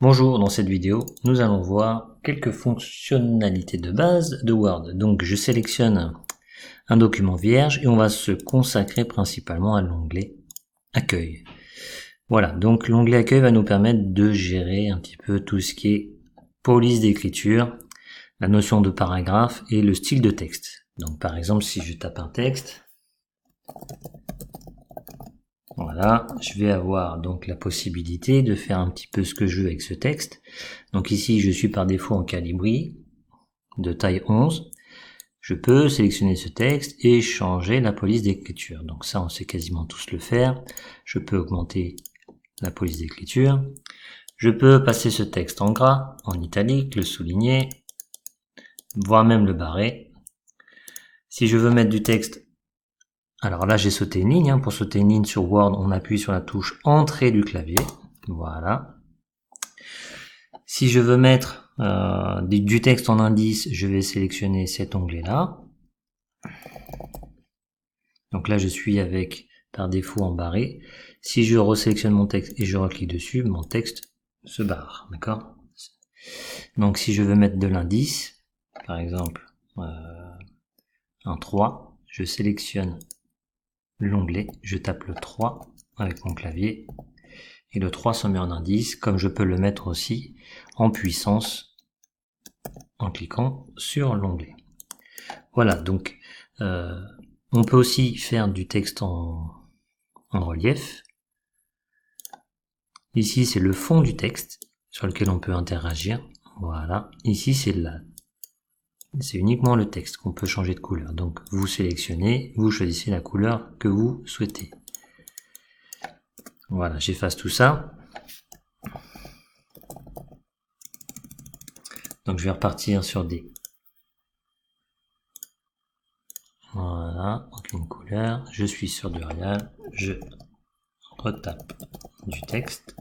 Bonjour, dans cette vidéo, nous allons voir quelques fonctionnalités de base de Word. Donc je sélectionne un document vierge et on va se consacrer principalement à l'onglet Accueil. Voilà, donc l'onglet Accueil va nous permettre de gérer un petit peu tout ce qui est police d'écriture, la notion de paragraphe et le style de texte. Donc par exemple, si je tape un texte, voilà, je vais avoir donc la possibilité de faire un petit peu ce que je veux avec ce texte. Donc ici, je suis par défaut en calibri de taille 11. Je peux sélectionner ce texte et changer la police d'écriture. Donc ça, on sait quasiment tous le faire. Je peux augmenter la police d'écriture. Je peux passer ce texte en gras, en italique, le souligner, voire même le barrer. Si je veux mettre du texte, alors là j'ai sauté une ligne. Pour sauter une ligne sur Word, on appuie sur la touche Entrée du clavier. Voilà. Si je veux mettre du texte en indice, je vais sélectionner cet onglet-là. Donc là, je suis avec, par défaut, en barré. Si je resélectionne mon texte et je reclique dessus, mon texte se barre, d'accord? Donc si je veux mettre de l'indice, par exemple, un 3, je sélectionne l'onglet, je tape le 3 avec mon clavier, et le 3 se met en indice, comme je peux le mettre aussi en puissance en cliquant sur l'onglet. Voilà, donc on peut aussi faire du texte en relief. Ici, c'est le fond du texte sur lequel on peut interagir. Voilà. Ici, c'est uniquement le texte qu'on peut changer de couleur. Donc, vous sélectionnez, vous choisissez la couleur que vous souhaitez. Voilà, j'efface tout ça. Donc, je vais repartir sur des... Voilà, aucune couleur. Je suis sur du Real. Je retape du texte.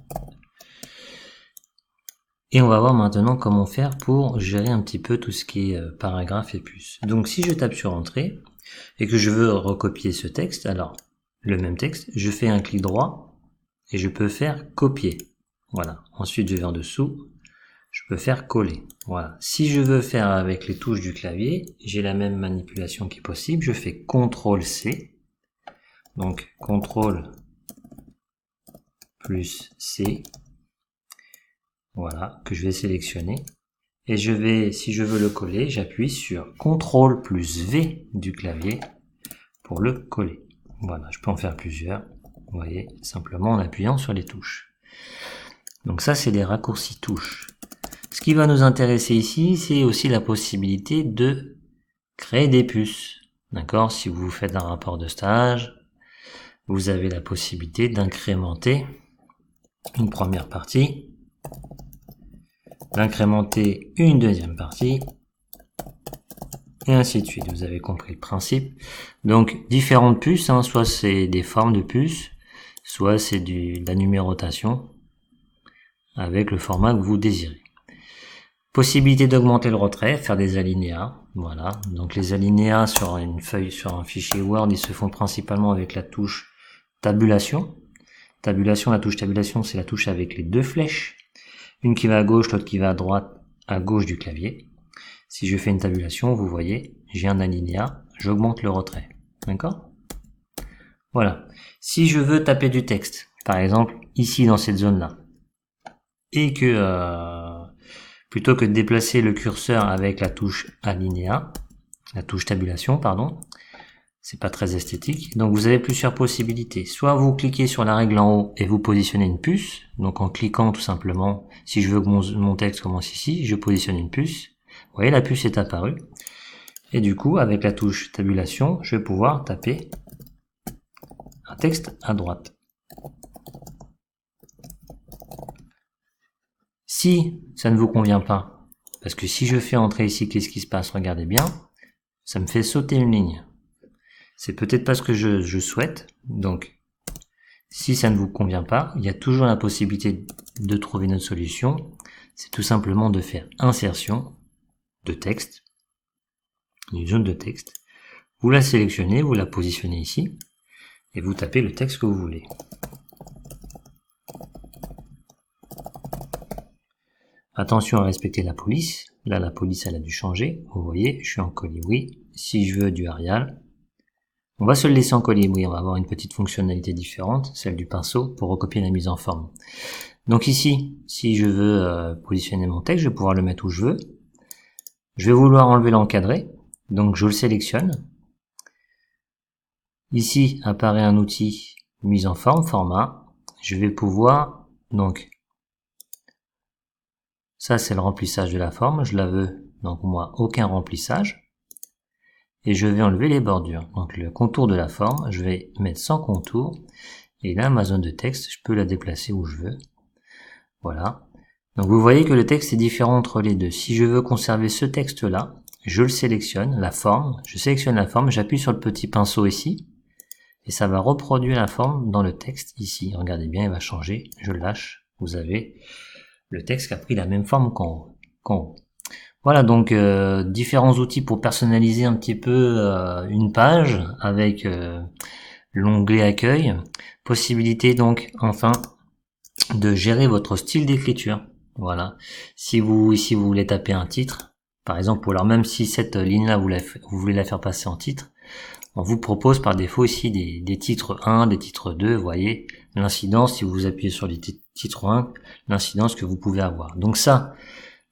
Et on va voir maintenant comment faire pour gérer un petit peu tout ce qui est paragraphe et puce. Donc si je tape sur Entrée et que je veux recopier ce texte, alors le même texte, je fais un clic droit et je peux faire Copier. Voilà. Ensuite je vais en dessous, je peux faire Coller. Voilà. Si je veux faire avec les touches du clavier, j'ai la même manipulation qui est possible. Je fais CTRL-C. Donc CTRL plus C. Voilà, que je vais sélectionner. Et je vais, si je veux le coller, j'appuie sur CTRL plus V du clavier pour le coller. Voilà, je peux en faire plusieurs. Vous voyez, simplement en appuyant sur les touches. Donc ça, c'est les raccourcis touches. Ce qui va nous intéresser ici, c'est aussi la possibilité de créer des puces. D'accord? Si vous faites un rapport de stage, vous avez la possibilité d'incrémenter une première partie, d'incrémenter une deuxième partie, et ainsi de suite. Vous avez compris le principe. Donc, différentes puces, soit c'est des formes de puces, soit c'est de la numérotation, avec le format que vous désirez. Possibilité d'augmenter le retrait, faire des alinéas, voilà. Donc les alinéas sur une feuille, sur un fichier Word, ils se font principalement avec la touche tabulation. Tabulation, la touche tabulation, c'est la touche avec les deux flèches. Une qui va à gauche, l'autre qui va à droite, à gauche du clavier. Si je fais une tabulation, vous voyez, j'ai un alinéa, j'augmente le retrait. D'accord? Voilà. Si je veux taper du texte, par exemple, ici dans cette zone-là, et que plutôt que de déplacer le curseur avec la touche alinéa, la touche tabulation, pardon, c'est pas très esthétique. Donc vous avez plusieurs possibilités. Soit vous cliquez sur la règle en haut et vous positionnez une puce. Donc en cliquant tout simplement, si je veux que mon texte commence ici, je positionne une puce. Vous voyez, la puce est apparue. Et du coup, avec la touche tabulation, je vais pouvoir taper un texte à droite. Si ça ne vous convient pas, parce que si je fais entrer ici, qu'est-ce qui se passe? Regardez bien, ça me fait sauter une ligne. C'est peut-être pas ce que je souhaite. Donc, si ça ne vous convient pas, il y a toujours la possibilité de trouver une autre solution. C'est tout simplement de faire insertion de texte, une zone de texte. Vous la sélectionnez, vous la positionnez ici, et vous tapez le texte que vous voulez. Attention à respecter la police. Là, la police, elle a dû changer. Vous voyez, je suis en colibri. Si je veux du Arial, on va se le laisser en colibri. On va avoir une petite fonctionnalité différente, celle du pinceau, pour recopier la mise en forme. Donc ici, si je veux positionner mon texte, je vais pouvoir le mettre où je veux. Je vais vouloir enlever l'encadré. Donc je le sélectionne. Ici apparaît un outil mise en forme, format. Je vais pouvoir, donc, ça c'est le remplissage de la forme, je la veux, donc moi, aucun remplissage. Et je vais enlever les bordures. Donc le contour de la forme, je vais mettre sans contour. Et là, ma zone de texte, je peux la déplacer où je veux. Voilà. Donc vous voyez que le texte est différent entre les deux. Si je veux conserver ce texte-là, je le sélectionne, la forme, je sélectionne la forme, j'appuie sur le petit pinceau ici, et ça va reproduire la forme dans le texte ici. Regardez bien, il va changer, je le lâche, vous avez le texte qui a pris la même forme qu'en haut. Voilà, donc différents outils pour personnaliser un petit peu une page avec l'onglet accueil. Possibilité donc enfin de gérer votre style d'écriture. Voilà. Si vous voulez taper un titre, par exemple, ou alors même si cette ligne-là vous voulez la faire passer en titre, on vous propose par défaut ici des titres 1, des titres 2, vous voyez l'incidence, si vous appuyez sur les titres 1, l'incidence que vous pouvez avoir. Donc ça,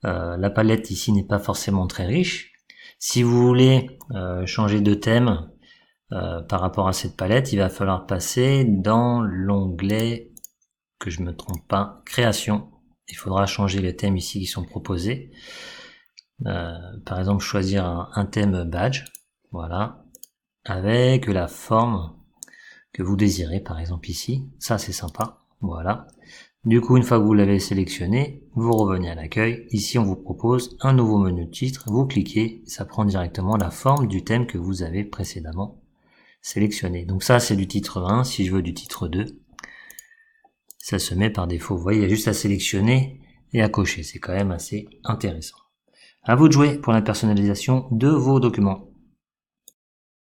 la palette ici n'est pas forcément très riche. Si vous voulez changer de thème par rapport à cette palette, il va falloir passer dans l'onglet, que je me trompe pas, création. Il faudra changer les thèmes ici qui sont proposés. Par exemple, choisir un thème badge, voilà, avec la forme que vous désirez, par exemple ici. Ça, c'est sympa, voilà. Du coup, une fois que vous l'avez sélectionné, vous revenez à l'accueil. Ici, on vous propose un nouveau menu de titre. Vous cliquez, ça prend directement la forme du thème que vous avez précédemment sélectionné. Donc ça, c'est du titre 1. Si je veux du titre 2, ça se met par défaut. Vous voyez, il y a juste à sélectionner et à cocher. C'est quand même assez intéressant. À vous de jouer pour la personnalisation de vos documents.